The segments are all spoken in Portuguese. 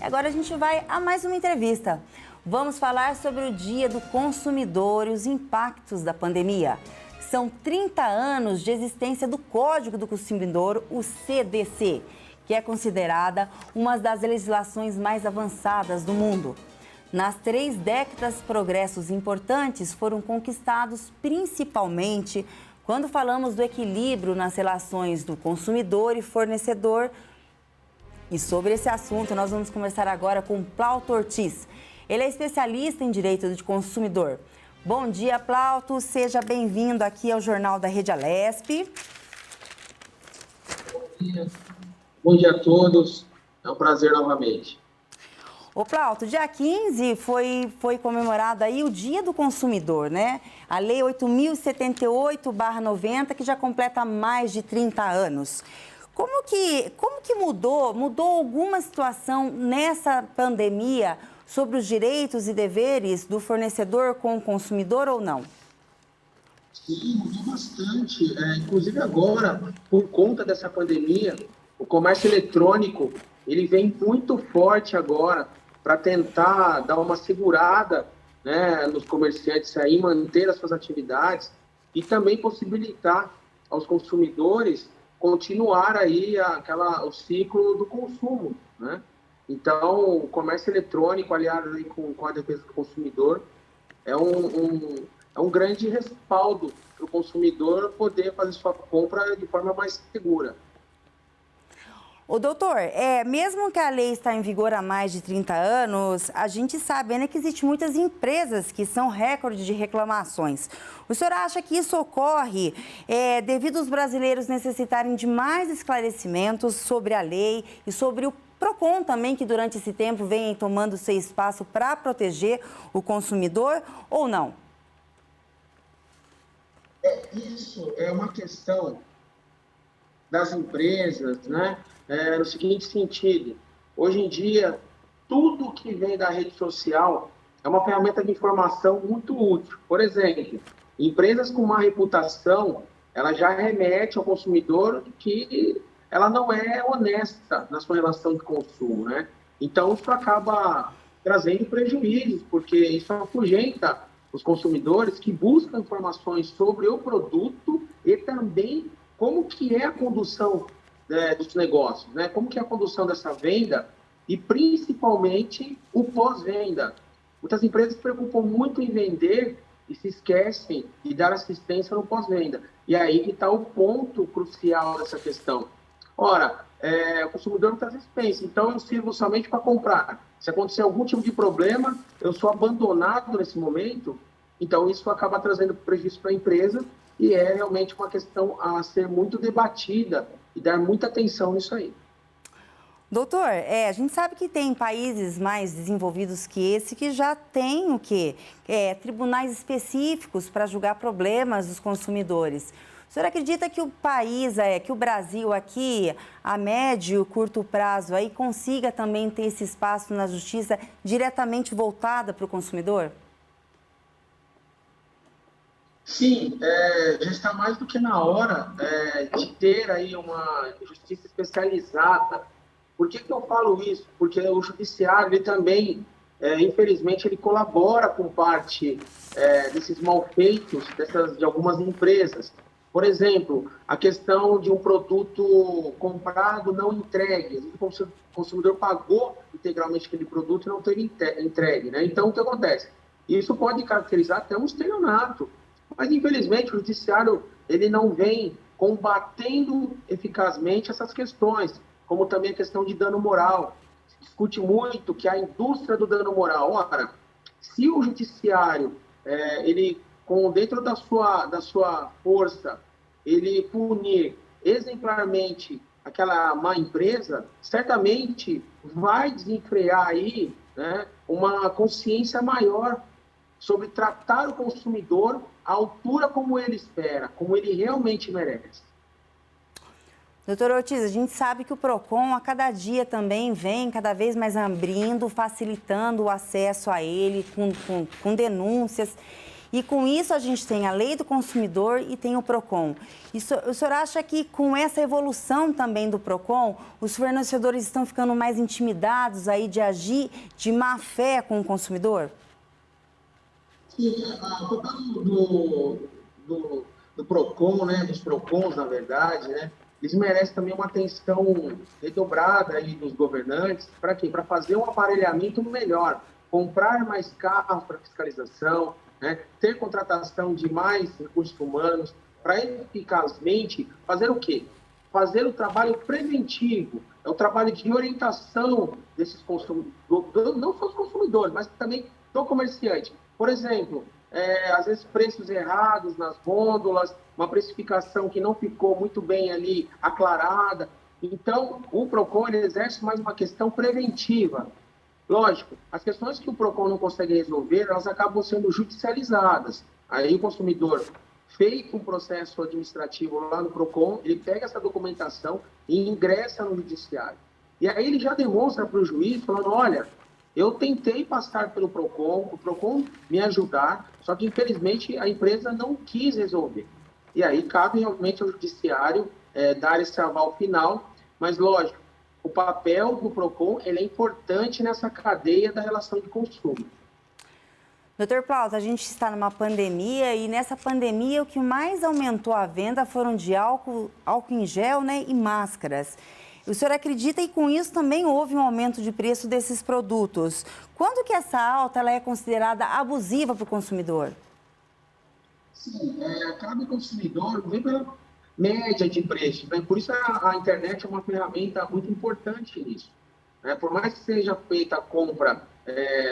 E agora a gente vai a mais uma entrevista. Vamos falar sobre o Dia do Consumidor e os impactos da pandemia. São 30 anos de existência do Código do Consumidor, o CDC, que é considerada uma das legislações mais avançadas do mundo. Nas 3 décadas, progressos importantes foram conquistados, principalmente quando falamos do equilíbrio nas relações do consumidor e fornecedor. E sobre esse assunto, nós vamos conversar agora com Plauto Ortiz. Ele é especialista em direito do consumidor. Bom dia, Plauto. Seja bem-vindo aqui ao Jornal da Rede Alesp. Bom dia a todos. É um prazer novamente. Ô, Plauto, dia 15 foi comemorado aí o Dia do Consumidor, né? A Lei 8.078/90, que já completa mais de 30 anos. Como que mudou alguma situação nessa pandemia sobre os direitos e deveres do fornecedor com o consumidor ou não? Sim, mudou bastante. Inclusive agora, por conta dessa pandemia, o comércio eletrônico ele vem muito forte agora para tentar dar uma segurada, né, nos comerciantes aí, manter as suas atividades e também possibilitar aos consumidores continuar aí o ciclo do consumo, né? Então, o comércio eletrônico, aliado aí com a defesa do consumidor, é um grande respaldo para o consumidor poder fazer sua compra de forma mais segura. Ô, doutor, mesmo que a lei está em vigor há mais de 30 anos, a gente sabe, né, que existem muitas empresas que são recorde de reclamações. O senhor acha que isso ocorre devido aos brasileiros necessitarem de mais esclarecimentos sobre a lei e sobre o PROCON também, que durante esse tempo vem tomando seu espaço para proteger o consumidor, ou não? Isso é uma questão das empresas, né? No seguinte sentido, hoje em dia, tudo que vem da rede social é uma ferramenta de informação muito útil. Por exemplo, empresas com má reputação, ela já remete ao consumidor que ela não é honesta na sua relação de consumo, né? Então, isso acaba trazendo prejuízos, porque isso afugenta os consumidores que buscam informações sobre o produto e também como que é a condução dos negócios, né? Como que é a condução dessa venda e principalmente o pós-venda. Muitas empresas se preocupam muito em vender e se esquecem de dar assistência no pós-venda. E aí que está o ponto crucial dessa questão. Ora, o consumidor muitas vezes pensa, então eu sirvo somente para comprar. Se acontecer algum tipo de problema, eu sou abandonado nesse momento, então isso acaba trazendo prejuízo para a empresa e é realmente uma questão a ser muito debatida e dar muita atenção nisso aí. Doutor, a gente sabe que tem países mais desenvolvidos que esse que já tem o quê? Tribunais específicos para julgar problemas dos consumidores. O senhor acredita que o país, que o Brasil aqui, a médio e curto prazo, aí consiga também ter esse espaço na justiça diretamente voltada para o consumidor? Sim, já está mais do que na hora de ter aí uma justiça especializada. Por que eu falo isso? Porque o judiciário, ele também, infelizmente, ele colabora com parte desses malfeitos de algumas empresas. Por exemplo, a questão de um produto comprado não entregue. O consumidor pagou integralmente aquele produto e não teve entregue, né? Então, o que acontece? Isso pode caracterizar até um estelionato. Mas, infelizmente, o judiciário ele não vem combatendo eficazmente essas questões, como também a questão de dano moral. Se discute muito que a indústria do dano moral, ora, se o judiciário, dentro da sua força, ele punir exemplarmente aquela má empresa, certamente vai desenfrear aí, né, uma consciência maior sobre tratar o consumidor à altura como ele espera, como ele realmente merece. Doutor Ortiz, a gente sabe que o PROCON a cada dia também vem cada vez mais abrindo, facilitando o acesso a ele com denúncias. E com isso a gente tem a Lei do Consumidor e tem o PROCON. O senhor acha que com essa evolução também do PROCON, os fornecedores estão ficando mais intimidados aí de agir de má fé com o consumidor? Sim, do PROCON, né, dos PROCONs, na verdade, né, eles merecem também uma atenção redobrada aí dos governantes. Para quê? Para fazer um aparelhamento melhor, comprar mais carros para fiscalização, né, ter contratação de mais recursos humanos, para eficazmente fazer o quê? Fazer o trabalho preventivo, é o trabalho de orientação desses consumidores, não só dos consumidores, mas também do comerciante. Por exemplo, às vezes preços errados nas gôndolas, uma precificação que não ficou muito bem ali aclarada. Então, o PROCON ele exerce mais uma questão preventiva. Lógico, as questões que o PROCON não consegue resolver, elas acabam sendo judicializadas. Aí o consumidor, feito um processo administrativo lá no PROCON, ele pega essa documentação e ingressa no judiciário. E aí ele já demonstra para o juiz, falando, olha, eu tentei passar pelo PROCON, o PROCON me ajudar, só que infelizmente a empresa não quis resolver. E aí cabe realmente ao judiciário dar esse aval final, mas lógico, o papel do PROCON ele é importante nessa cadeia da relação de consumo. Doutor Plauto, a gente está numa pandemia e nessa pandemia o que mais aumentou a venda foram de álcool em gel, né, e máscaras. O senhor acredita que com isso também houve um aumento de preço desses produtos? Quando que essa alta ela é considerada abusiva para o consumidor? Sim, cada consumidor vem pela média de preço, né? Por isso a internet é uma ferramenta muito importante nisso, né? Por mais que seja feita a compra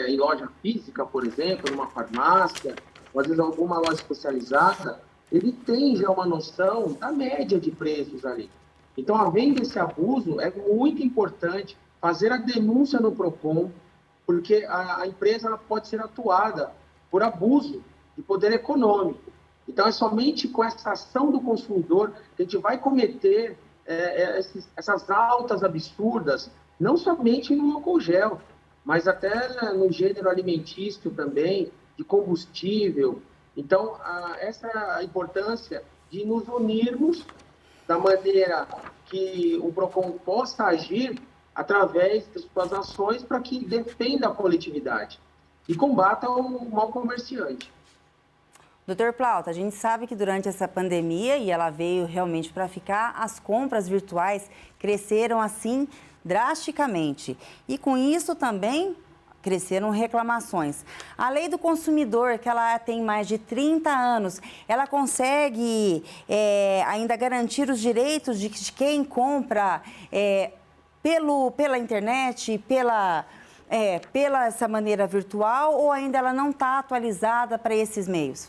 em loja física, por exemplo, numa farmácia, ou às vezes alguma loja especializada, ele tem já uma noção da média de preços ali. Então, havendo esse abuso, é muito importante fazer a denúncia no PROCON, porque a empresa ela pode ser atuada por abuso de poder econômico. Então, é somente com essa ação do consumidor que a gente vai cometer essas altas absurdas, não somente no álcool gel, mas até no gênero alimentício também, de combustível. Então, essa é a importância de nos unirmos da maneira que o PROCON possa agir através das suas ações para que defenda a coletividade e combata o mau comerciante. Doutor Plauto, a gente sabe que durante essa pandemia, e ela veio realmente para ficar, as compras virtuais cresceram assim drasticamente. E com isso também cresceram reclamações. A Lei do Consumidor, que ela tem mais de 30 anos, ela consegue ainda garantir os direitos de quem compra pela internet, pela essa maneira virtual, ou ainda ela não está atualizada para esses meios?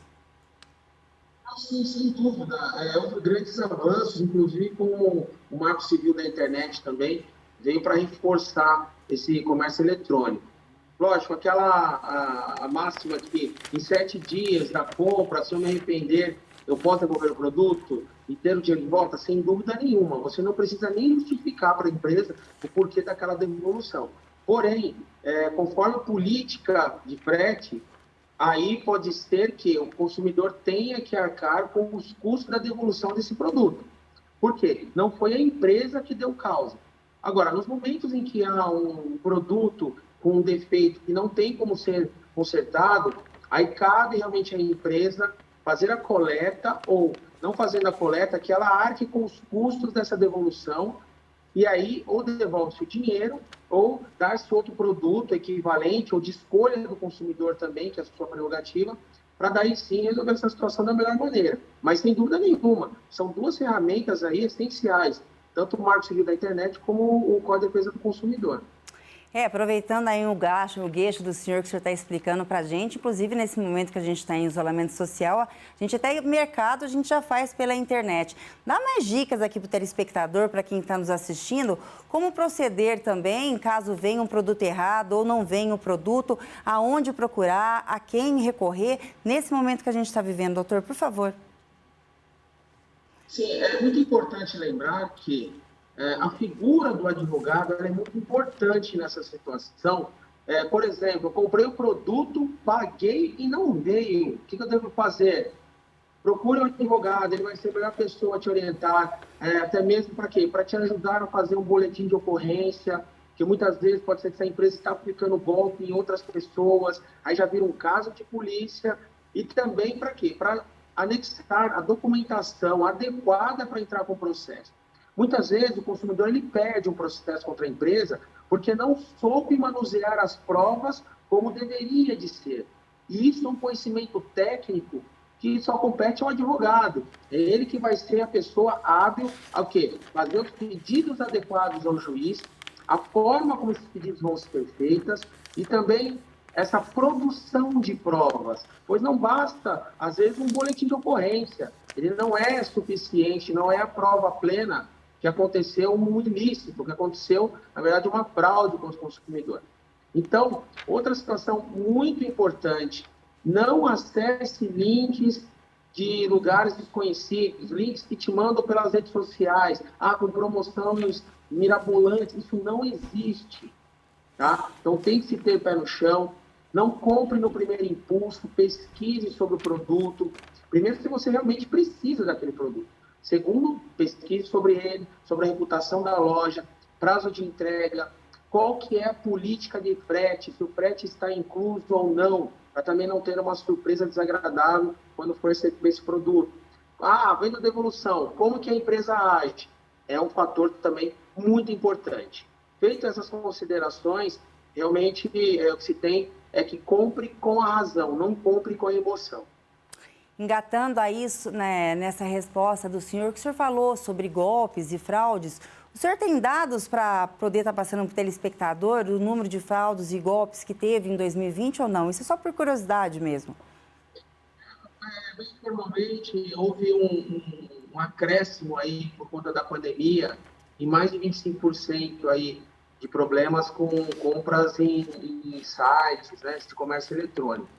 Sim, sem dúvida. Houve grandes avanços, inclusive com o Marco Civil da Internet também, veio para reforçar esse comércio eletrônico. Lógico, a máxima que em 7 dias da compra, se eu me arrepender, eu posso devolver o produto e ter o dinheiro de volta, sem dúvida nenhuma. Você não precisa nem justificar para a empresa o porquê daquela devolução. Porém, conforme a política de frete, aí pode ser que o consumidor tenha que arcar com os custos da devolução desse produto. Por quê? Não foi a empresa que deu causa. Agora, nos momentos em que há um produto com um defeito que não tem como ser consertado, aí cabe realmente à empresa fazer a coleta ou, não fazendo a coleta, que ela arque com os custos dessa devolução e aí ou devolve-se o dinheiro ou dar-se outro produto equivalente ou de escolha do consumidor também, que é a sua prerrogativa, para daí sim resolver essa situação da melhor maneira. Mas, sem dúvida nenhuma, são duas ferramentas aí essenciais, tanto o Marco Civil da Internet como o Código de Defesa do Consumidor. Aproveitando aí o gueixo do senhor que o senhor está explicando para a gente, inclusive nesse momento que a gente está em isolamento social, a gente até mercado a gente já faz pela internet. Dá mais dicas aqui para o telespectador, para quem está nos assistindo, como proceder também, caso venha um produto errado ou não venha o produto, aonde procurar, a quem recorrer, nesse momento que a gente está vivendo, doutor, por favor. Sim, é muito importante lembrar que a figura do advogado é muito importante nessa situação, Por exemplo, eu comprei o produto, paguei e não veio. O que eu devo fazer? Procure um advogado, ele vai ser a melhor pessoa a te orientar, até mesmo para quê? Para te ajudar a fazer um boletim de ocorrência, que muitas vezes pode ser que essa empresa está aplicando golpe em outras pessoas, aí já vira um caso de polícia, e também para quê? Para anexar a documentação adequada para entrar com o processo. Muitas vezes o consumidor ele perde um processo contra a empresa porque não soube manusear as provas como deveria de ser. E isso é um conhecimento técnico que só compete ao advogado. É ele que vai ser a pessoa hábil ao quê? Fazer os pedidos adequados ao juiz, a forma como esses pedidos vão ser feitos e também essa produção de provas. Pois não basta, às vezes, um boletim de ocorrência. Ele não é suficiente, não é a prova plena que aconteceu um ilícito, que aconteceu, na verdade, uma fraude com os consumidores. Então, outra situação muito importante, não acesse links de lugares desconhecidos, links que te mandam pelas redes sociais, com promoções mirabolantes, isso não existe, tá? Então tem que se ter pé no chão, não compre no primeiro impulso, pesquise sobre o produto, primeiro se você realmente precisa daquele produto, segundo, pesquise sobre ele, sobre a reputação da loja, prazo de entrega, qual que é a política de frete, se o frete está incluso ou não, para também não ter uma surpresa desagradável quando for receber esse produto. Vendo devolução, como que a empresa age? É um fator também muito importante. Feito essas considerações, realmente o que se tem é que compre com a razão, não compre com a emoção. Engatando a isso, né, nessa resposta do senhor, que o senhor falou sobre golpes e fraudes, o senhor tem dados para poder estar passando para o telespectador o número de fraudes e golpes que teve em 2020 ou não? Isso é só por curiosidade mesmo. Normalmente houve um acréscimo aí por conta da pandemia e mais de 25% aí de problemas com compras em sites, né, de comércio eletrônico.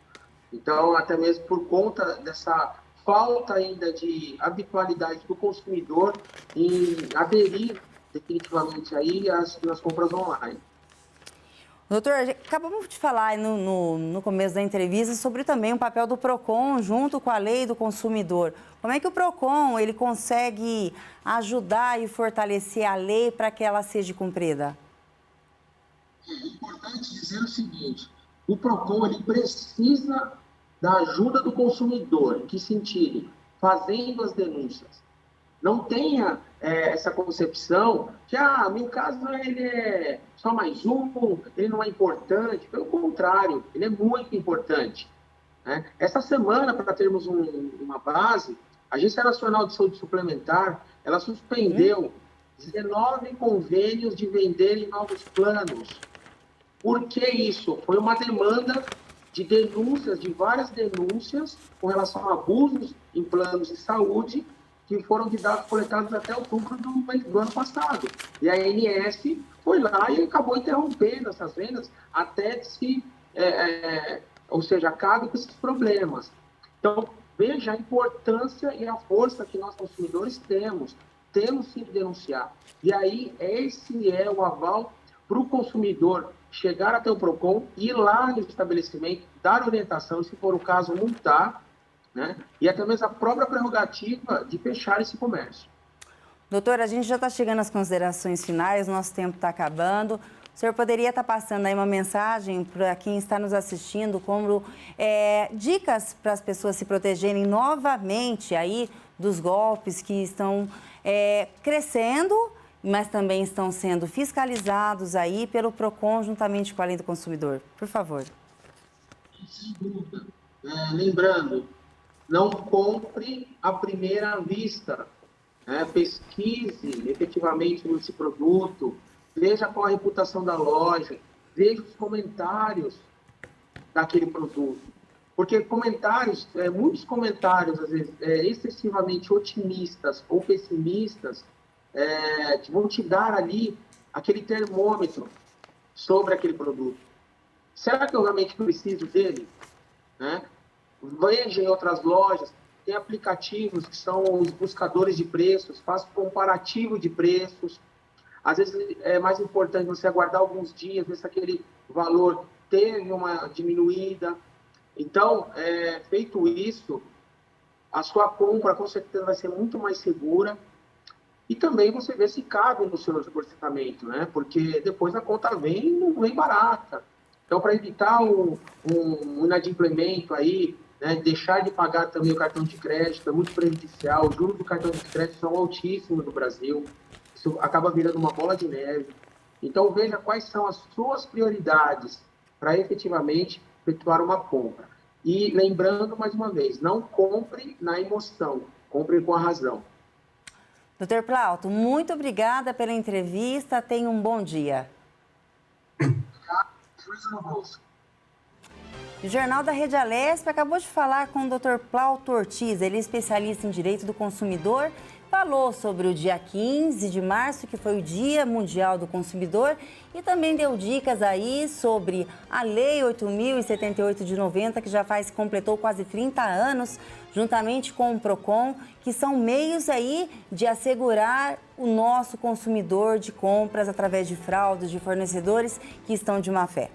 Então, até mesmo por conta dessa falta ainda de habitualidade do consumidor em aderir definitivamente aí nas compras online. Doutor, acabamos de falar no começo da entrevista sobre também o papel do PROCON junto com a lei do consumidor. Como é que o PROCON ele consegue ajudar e fortalecer a lei para que ela seja cumprida? É importante dizer o seguinte, o PROCON ele precisa da ajuda do consumidor, em que sentido? Fazendo as denúncias. Não tenha essa concepção que, meu caso ele é só mais um, ele não é importante. Pelo contrário, ele é muito importante. Né? Essa semana, para termos uma base, a Agência Nacional de Saúde Suplementar, ela suspendeu 19 convênios de vender em novos planos. Por que isso? Foi uma demanda de denúncias, de várias denúncias com relação a abusos em planos de saúde, que foram de dados coletados até outubro do ano passado. E a ANS foi lá e acabou interrompendo essas vendas até se, ou seja, acabe com esses problemas. Então, veja a importância e a força que nós consumidores temos sim que denunciar. E aí, esse é o aval para o consumidor chegar até o PROCON, ir lá no estabelecimento, dar orientação, se for o caso, multar, né? E até mesmo a própria prerrogativa de fechar esse comércio. Doutor, a gente já está chegando às considerações finais, nosso tempo está acabando. O senhor poderia estar passando aí uma mensagem para quem está nos assistindo, como dicas para as pessoas se protegerem novamente aí dos golpes que estão crescendo, mas também estão sendo fiscalizados aí pelo PROCON juntamente com a Lei do Consumidor. Por favor. Sem dúvida. Lembrando, não compre à primeira vista. Pesquise efetivamente esse produto, veja qual a reputação da loja, veja os comentários daquele produto. Porque comentários, muitos comentários, às vezes, excessivamente otimistas ou pessimistas, vão te dar ali aquele termômetro sobre aquele produto. Será que eu realmente preciso dele? Veja em outras lojas, tem aplicativos que são os buscadores de preços, faça comparativo de preços. Às vezes é mais importante você aguardar alguns dias, ver se aquele valor teve uma diminuída. Então, feito isso, a sua compra com certeza vai ser muito mais segura e também você vê se cabe no seu orçamento, né? Porque depois a conta não vem barata. Então, para evitar um inadimplemento aí, né, deixar de pagar também o cartão de crédito é muito prejudicial. Os juros do cartão de crédito são altíssimos no Brasil. Isso acaba virando uma bola de neve. Então, veja quais são as suas prioridades para efetivamente efetuar uma compra. E lembrando, mais uma vez, não compre na emoção, compre com a razão. Dr. Plauto, muito obrigada pela entrevista. Tenha um bom dia. Juízo no bolso. O Jornal da Rede Alesp acabou de falar com o Dr. Plauto Ortiz, ele é especialista em direito do consumidor, falou sobre o dia 15 de março, que foi o Dia Mundial do Consumidor, e também deu dicas aí sobre a Lei 8.078 de 90, que já completou quase 30 anos, juntamente com o PROCON, que são meios aí de assegurar o nosso consumidor de compras através de fraudes de fornecedores que estão de má fé.